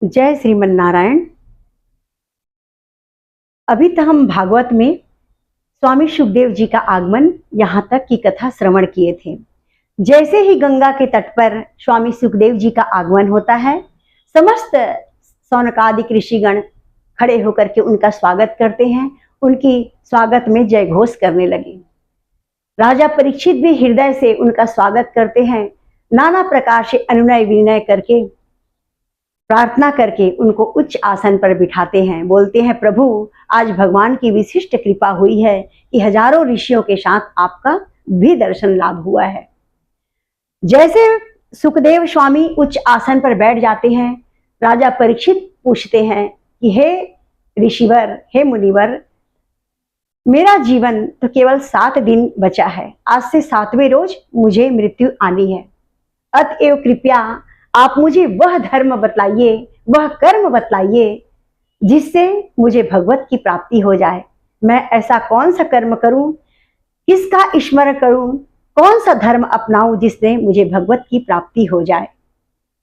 जय श्रीमन नारायण। अभी तक हम भागवत में स्वामी सुखदेव जी का आगमन यहाँ तक की कथा श्रवण किए थे। जैसे ही गंगा के तट पर स्वामी सुखदेव जी का आगमन होता है, समस्त सौनकादिक ऋषिगण खड़े होकर के उनका स्वागत करते हैं। उनकी स्वागत में जय घोष करने लगे। राजा परीक्षित भी हृदय से उनका स्वागत करते हैं। नाना प्रकार से अनुनय विनय करके, प्रार्थना करके उनको उच्च आसन पर बिठाते हैं। बोलते हैं, प्रभु आज भगवान की विशिष्ट कृपा हुई है कि हजारों ऋषियों के साथ आपका भी दर्शन लाभ हुआ है। जैसे सुखदेव स्वामी उच्च आसन पर बैठ जाते हैं, राजा परीक्षित पूछते हैं कि हे ऋषिवर, हे मुनिवर, मेरा जीवन तो केवल 7 दिन बचा है। आज से 7वें रोज मुझे मृत्यु आनी है। अतएव कृपया आप मुझे वह धर्म बतलाइए, वह कर्म बतलाइए जिससे मुझे भगवत की प्राप्ति हो जाए। मैं ऐसा कौन सा कर्म करूं, किसका स्मरण करूं, कौन सा धर्म अपनाऊं जिससे मुझे भगवत की प्राप्ति हो जाए।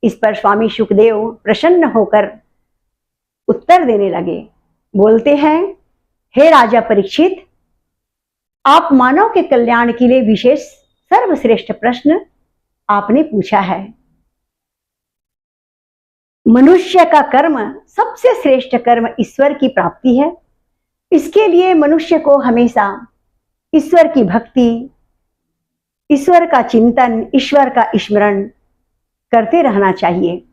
इस पर स्वामी सुखदेव प्रसन्न होकर उत्तर देने लगे। बोलते हैं, हे राजा परीक्षित, आप मानव के कल्याण के लिए विशेष सर्वश्रेष्ठ प्रश्न आपने पूछा है। मनुष्य का कर्म सबसे श्रेष्ठ कर्म ईश्वर की प्राप्ति है। इसके लिए मनुष्य को हमेशा ईश्वर की भक्ति, ईश्वर का चिंतन, ईश्वर का स्मरण करते रहना चाहिए।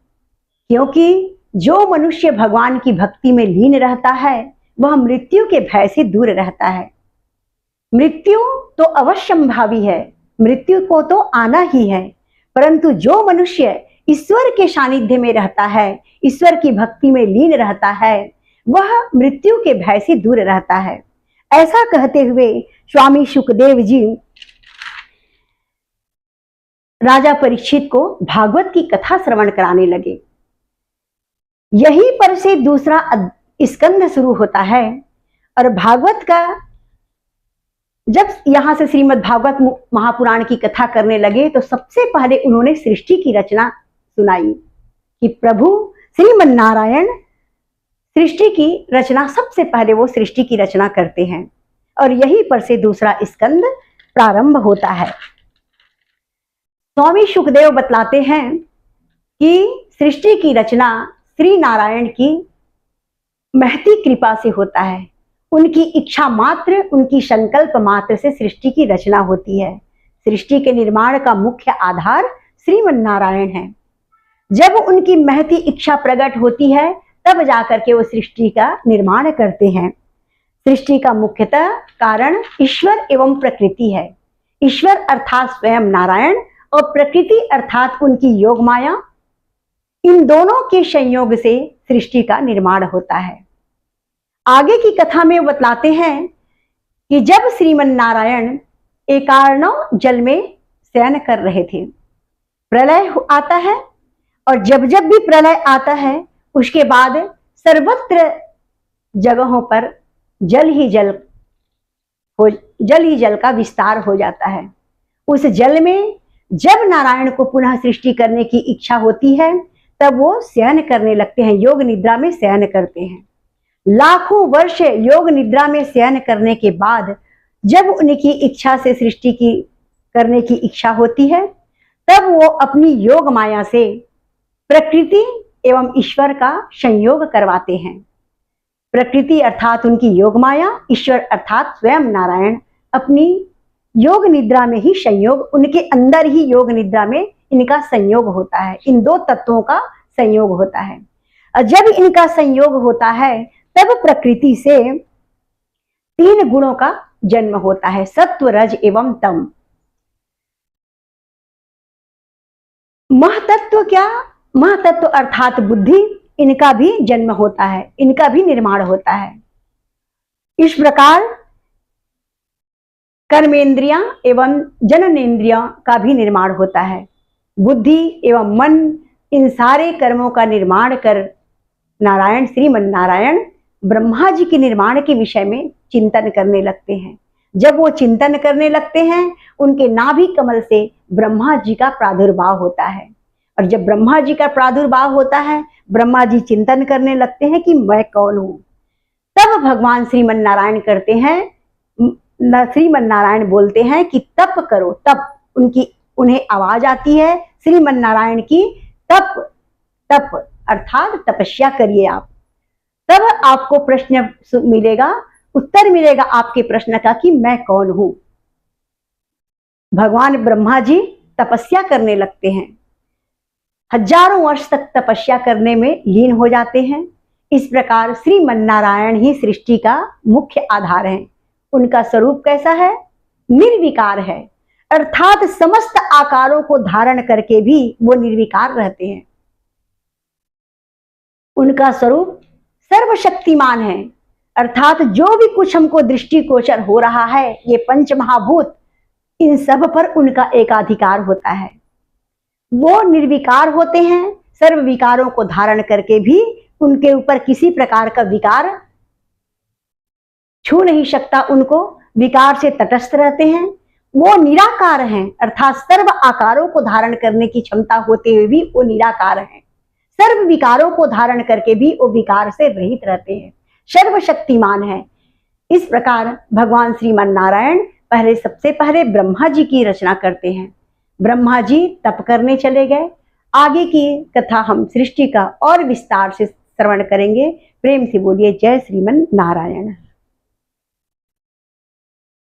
क्योंकि जो मनुष्य भगवान की भक्ति में लीन रहता है वह मृत्यु के भय से दूर रहता है। मृत्यु तो अवश्यंभावी है, मृत्यु को तो आना ही है, परंतु जो मनुष्य ईश्वर के सानिध्य में रहता है, ईश्वर की भक्ति में लीन रहता है, वह मृत्यु के भय से दूर रहता है। ऐसा कहते हुए स्वामी सुखदेव जी राजा परीक्षित को भागवत की कथा श्रवण कराने लगे। यहीं पर से दूसरा स्कंद शुरू होता है। और भागवत का जब यहां से श्रीमद् भागवत महापुराण की कथा करने लगे तो सबसे पहले उन्होंने सृष्टि की रचना सुनाई कि प्रभु श्रीमन नारायण सृष्टि की रचना, सबसे पहले वो सृष्टि की रचना करते हैं। और यहीं पर से दूसरा स्कंद प्रारंभ होता है। स्वामी सुखदेव बतलाते हैं कि सृष्टि की रचना श्री नारायण की महती कृपा से होता है। उनकी इच्छा मात्र, उनकी संकल्प मात्र से सृष्टि की रचना होती है। सृष्टि के निर्माण का मुख्य आधार श्रीमन नारायण है। जब उनकी महती इच्छा प्रकट होती है तब जाकर के वो सृष्टि का निर्माण करते हैं। सृष्टि का मुख्यतः कारण ईश्वर एवं प्रकृति है। ईश्वर अर्थात स्वयं नारायण और प्रकृति अर्थात उनकी योग माया, इन दोनों के संयोग से सृष्टि का निर्माण होता है। आगे की कथा में बतलाते हैं कि जब श्रीमन नारायण एकार्णव जल में शयन कर रहे थे, प्रलय आता है। और जब जब भी प्रलय आता है उसके बाद सर्वत्र जगहों पर जल ही जल का विस्तार हो जाता है। उस जल में जब नारायण को पुनः सृष्टि करने की इच्छा होती है तब वो शयन करने लगते हैं, योग निद्रा में शयन करते हैं। लाखों वर्ष योग निद्रा में शयन करने के बाद जब उनकी इच्छा से सृष्टि की करने की इच्छा होती है तब वो अपनी योग माया से प्रकृति एवं ईश्वर का संयोग करवाते हैं। प्रकृति अर्थात उनकी योग माया, ईश्वर अर्थात स्वयं नारायण अपनी योग निद्रा में ही संयोग, उनके अंदर ही योग निद्रा में इनका संयोग होता है। इन दो तत्वों का संयोग होता है। और जब इनका संयोग होता है तब प्रकृति से 3 गुणों का जन्म होता है, सत्व, रज एवं तम। महतत्व क्या? महतत्व अर्थात बुद्धि, इनका भी जन्म होता है, इनका भी निर्माण होता है। इस प्रकार कर्मेंद्रियां एवं जननेन्द्रियां का भी निर्माण होता है। बुद्धि एवं मन, इन सारे कर्मों का निर्माण कर नारायण, श्रीमन नारायण ब्रह्मा जी के निर्माण के विषय में चिंतन करने लगते हैं। जब वो चिंतन करने लगते हैं उनके नाभि कमल से ब्रह्मा जी का प्रादुर्भाव होता है। और जब ब्रह्मा जी का प्रादुर्भाव होता है, ब्रह्मा जी चिंतन करने लगते हैं कि मैं कौन हूं। तब भगवान श्रीमन नारायण करते हैं, श्रीमन नारायण बोलते हैं कि तप करो। तप उन्हें आवाज आती है श्रीमन नारायण की, तप तप अर्थात तपस्या करिए आप। तब आपको प्रश्न मिलेगा, उत्तर मिलेगा आपके प्रश्न का कि मैं कौन हूं। भगवान ब्रह्मा जी तपस्या करने लगते हैं, हजारों वर्ष तक तपस्या करने में लीन हो जाते हैं। इस प्रकार श्रीमन्नारायण ही सृष्टि का मुख्य आधार है। उनका स्वरूप कैसा है? निर्विकार है, अर्थात समस्त आकारों को धारण करके भी वो निर्विकार रहते हैं। उनका स्वरूप सर्वशक्तिमान है, अर्थात जो भी कुछ हमको दृष्टिगोचर हो रहा है, ये पंच महाभूत, इन सब पर उनका एकाधिकार होता है। वो निर्विकार होते हैं, सर्व विकारों को धारण करके भी उनके ऊपर किसी प्रकार का विकार छू नहीं सकता, उनको विकार से तटस्थ रहते हैं। वो निराकार हैं, अर्थात सर्व आकारों को धारण करने की क्षमता होते हुए भी वो निराकार हैं। सर्व विकारों को धारण करके भी वो विकार से रहित रहते हैं, सर्वशक्तिमान है। इस प्रकार भगवान श्रीमन नारायण सबसे पहले ब्रह्मा जी की रचना करते हैं। ब्रह्मा जी तप करने चले गए। आगे की कथा हम सृष्टि का और विस्तार से श्रवण करेंगे। प्रेम से बोलिए जय श्रीमन नारायण।